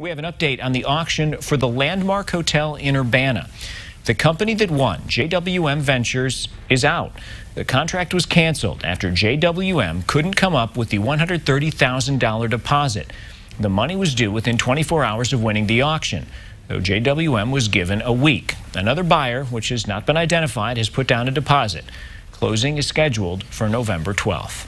We have an update on the auction for the Landmark Hotel in Urbana. The company that won, JWM Ventures, is out. The contract was canceled after JWM couldn't come up with the $130,000 deposit. The money was due within 24 hours of winning the auction, though JWM was given a week. Another buyer, which has not been identified, has put down a deposit. Closing is scheduled for November 12th.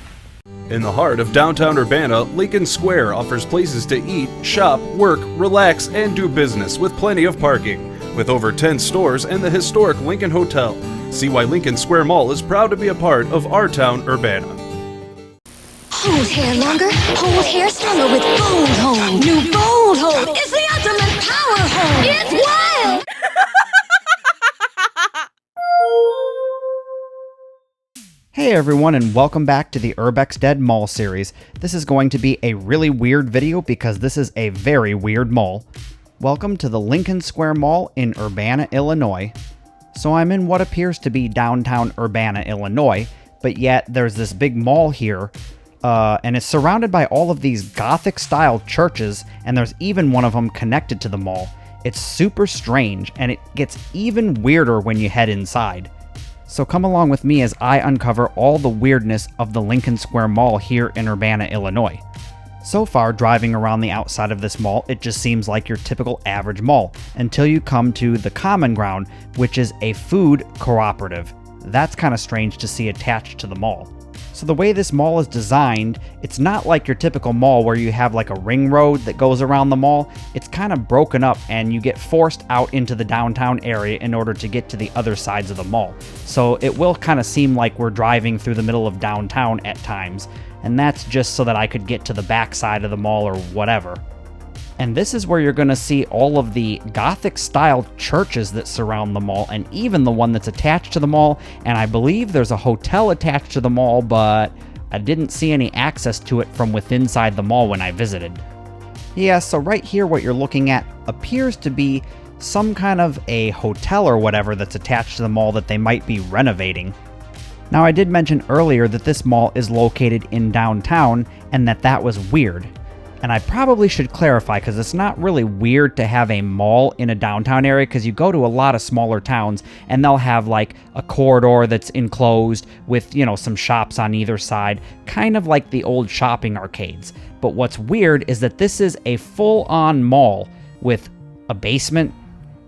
In the heart of downtown Urbana, Lincoln Square offers places to eat, shop, work, relax, and do business with plenty of parking. With over 10 stores and the historic Lincoln Hotel, see why Lincoln Square Mall is proud to be a part of our town, Urbana. Hold hair longer, hold hair stronger with Bold Hold. New Bold Hold is the ultimate power hold. It's wild! Hey everyone, and welcome back to the Urbex Dead Mall series. This is going to be a really weird video because this is a very weird mall. Welcome to the Lincoln Square Mall in Urbana, Illinois. So I'm in what appears to be downtown Urbana, Illinois, but yet there's this big mall here, and it's surrounded by all of these Gothic-style churches, and there's even one of them connected to the mall. It's super strange, and it gets even weirder when you head inside. So come along with me as I uncover all the weirdness of the Lincoln Square Mall here in Urbana, Illinois. So far, driving around the outside of this mall, it just seems like your typical average mall, until you come to the Common Ground, which is a food cooperative. That's kind of strange to see attached to the mall. So the way this mall is designed, it's not like your typical mall where you have like a ring road that goes around the mall. It's kind of broken up and you get forced out into the downtown area in order to get to the other sides of the mall. So it will kind of seem like we're driving through the middle of downtown at times. And that's just so that I could get to the back side of the mall or whatever. And this is where you're going to see all of the Gothic-style churches that surround the mall, and even the one that's attached to the mall, and I believe there's a hotel attached to the mall, but I didn't see any access to it from within inside the mall when I visited. Yeah, so right here what you're looking at appears to be some kind of a hotel or whatever that's attached to the mall that they might be renovating. Now, I did mention earlier that this mall is located in downtown and that was weird. And I probably should clarify because it's not really weird to have a mall in a downtown area, because you go to a lot of smaller towns and they'll have like a corridor that's enclosed with, you know, some shops on either side, kind of like the old shopping arcades. But what's weird is that this is a full-on mall with a basement,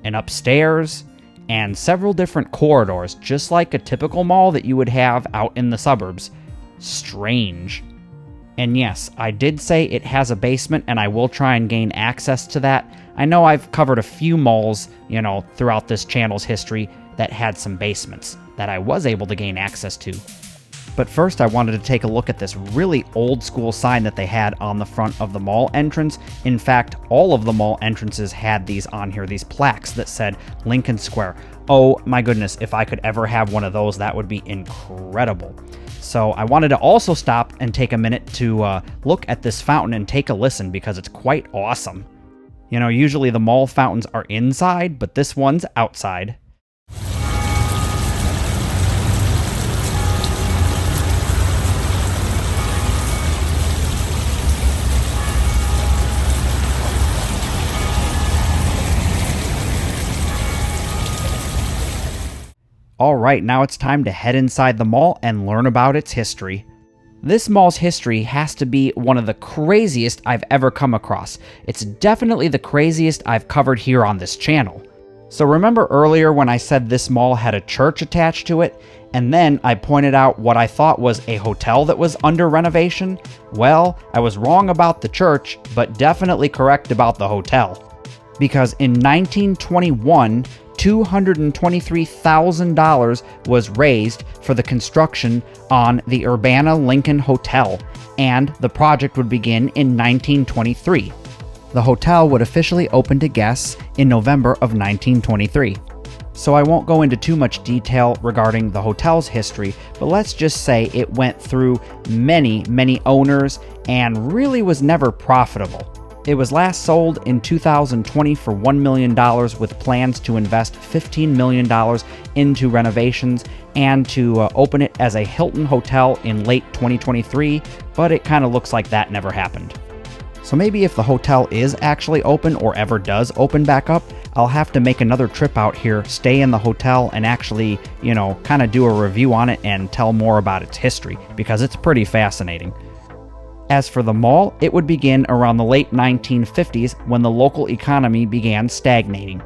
an upstairs, and several different corridors, just like a typical mall that you would have out in the suburbs. Strange. And yes, I did say it has a basement, and I will try and gain access to that. I know I've covered a few malls, you know, throughout this channel's history that had some basements that I was able to gain access to. But first, I wanted to take a look at this really old school sign that they had on the front of the mall entrance. In fact, all of the mall entrances had these on here, these plaques that said Lincoln Square. Oh my goodness, if I could ever have one of those, that would be incredible. So I wanted to also stop and take a minute to look at this fountain and take a listen, because it's quite awesome. You know, usually the mall fountains are inside, but this one's outside. Alright, now it's time to head inside the mall and learn about its history. This mall's history has to be one of the craziest I've ever come across. It's definitely the craziest I've covered here on this channel. So remember earlier when I said this mall had a church attached to it, and then I pointed out what I thought was a hotel that was under renovation? Well, I was wrong about the church, but definitely correct about the hotel. Because in 1921, $223,000 was raised for the construction on the Urbana Lincoln Hotel, and the project would begin in 1923. The hotel would officially open to guests in November of 1923. So I won't go into too much detail regarding the hotel's history, but let's just say it went through many owners and really was never profitable. It was last sold in 2020 for $1 million, with plans to invest $15 million into renovations and to open it as a Hilton hotel in late 2023, but it kind of looks like that never happened. So maybe if the hotel is actually open or ever does open back up, I'll have to make another trip out here, stay in the hotel, and actually, kind of do a review on it and tell more about its history, because it's pretty fascinating. As for the mall, it would begin around the late 1950s when the local economy began stagnating.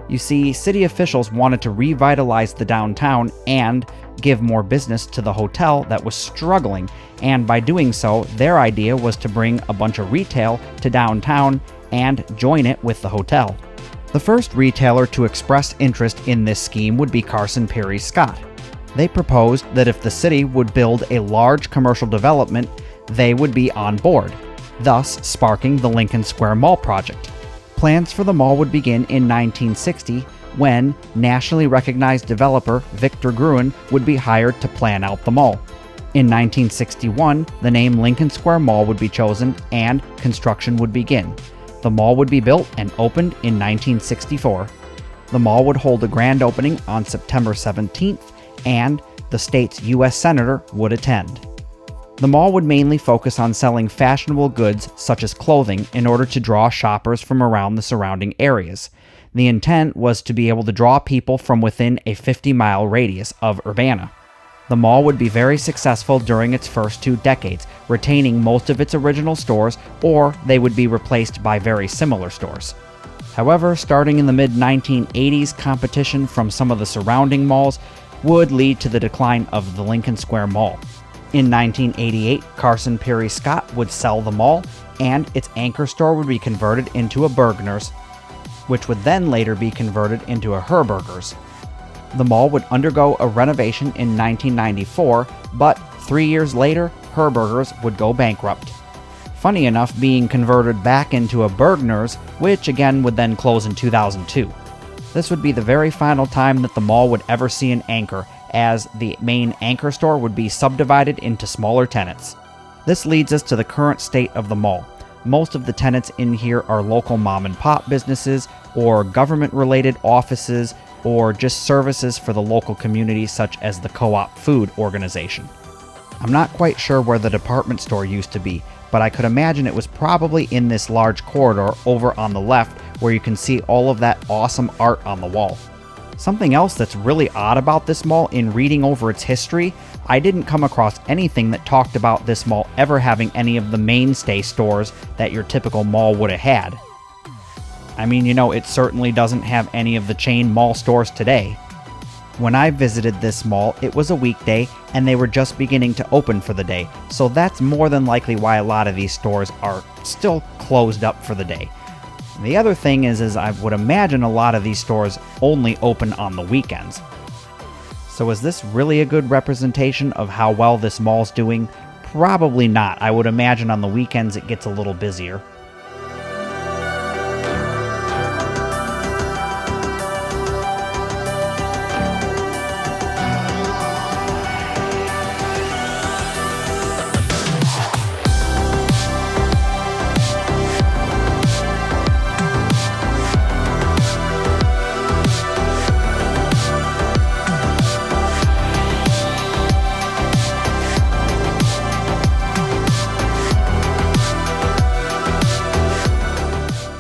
You see, city officials wanted to revitalize the downtown and give more business to the hotel that was struggling, and by doing so, their idea was to bring a bunch of retail to downtown and join it with the hotel. The first retailer to express interest in this scheme would be Carson Pirie Scott. They proposed that if the city would build a large commercial development, they would be on board, thus sparking the Lincoln Square Mall project. Plans for the mall would begin in 1960 when nationally recognized developer Victor Gruen would be hired to plan out the mall. In 1961, the name Lincoln Square Mall would be chosen and construction would begin. The mall would be built and opened in 1964. The mall would hold a grand opening on September 17th, and the state's U.S. Senator would attend. The mall would mainly focus on selling fashionable goods such as clothing in order to draw shoppers from around the surrounding areas. The intent was to be able to draw people from within a 50-mile radius of Urbana. The mall would be very successful during its first 2 decades, retaining most of its original stores, or they would be replaced by very similar stores. However, starting in the mid-1980s, competition from some of the surrounding malls would lead to the decline of the Lincoln Square Mall. In 1988, Carson Pirie Scott would sell the mall, and its anchor store would be converted into a Bergner's, which would then later be converted into a Herberger's. The mall would undergo a renovation in 1994, but 3 years later, Herberger's would go bankrupt. Funny enough, being converted back into a Bergner's, which again would then close in 2002. This would be the very final time that the mall would ever see an anchor, as the main anchor store would be subdivided into smaller tenants. This leads us to the current state of the mall. Most of the tenants in here are local mom and pop businesses, or government-related offices, or just services for the local community such as the Co-op Food Organization. I'm not quite sure where the department store used to be, but I could imagine it was probably in this large corridor over on the left where you can see all of that awesome art on the wall. Something else that's really odd about this mall, in reading over its history, I didn't come across anything that talked about this mall ever having any of the mainstay stores that your typical mall would have had. I mean, it certainly doesn't have any of the chain mall stores today. When I visited this mall, it was a weekday and they were just beginning to open for the day, so that's more than likely why a lot of these stores are still closed up for the day. The other thing is I would imagine a lot of these stores only open on the weekends. So is this really a good representation of how well this mall's doing? Probably not. I would imagine on the weekends it gets a little busier.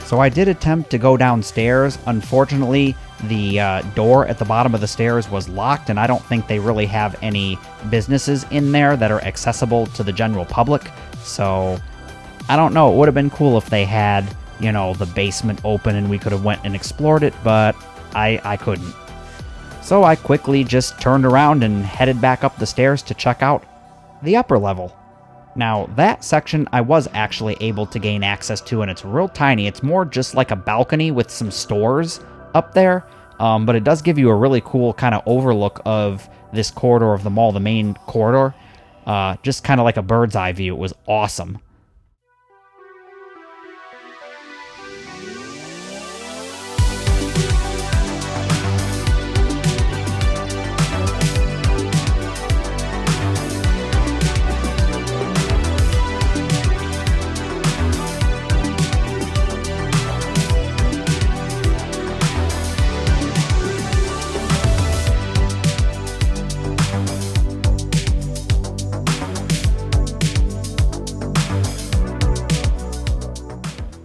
So I did attempt to go downstairs. Unfortunately, the door at the bottom of the stairs was locked, and I don't think they really have any businesses in there that are accessible to the general public. So I don't know. It would have been cool if they had, the basement open and we could have went and explored it, but I couldn't. So I quickly just turned around and headed back up the stairs to check out the upper level. Now, that section I was actually able to gain access to, and it's real tiny. It's more just like a balcony with some stores up there, but it does give you a really cool kind of overlook of this corridor of the mall, the main corridor, just kind of like a bird's eye view. It was awesome.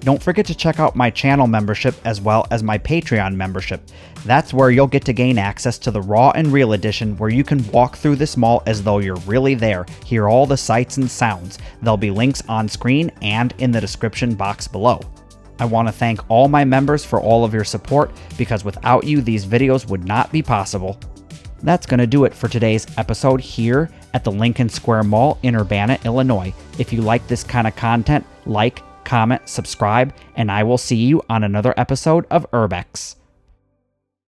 Don't forget to check out my channel membership as well as my Patreon membership. That's where you'll get to gain access to the Raw and Real edition, where you can walk through this mall as though you're really there, hear all the sights and sounds. There'll be links on screen and in the description box below. I want to thank all my members for all of your support, because without you, these videos would not be possible. That's going to do it for today's episode here at the Lincoln Square Mall in Urbana, Illinois. If you like this kind of content, like, comment, subscribe, and I will see you on another episode of Urbex.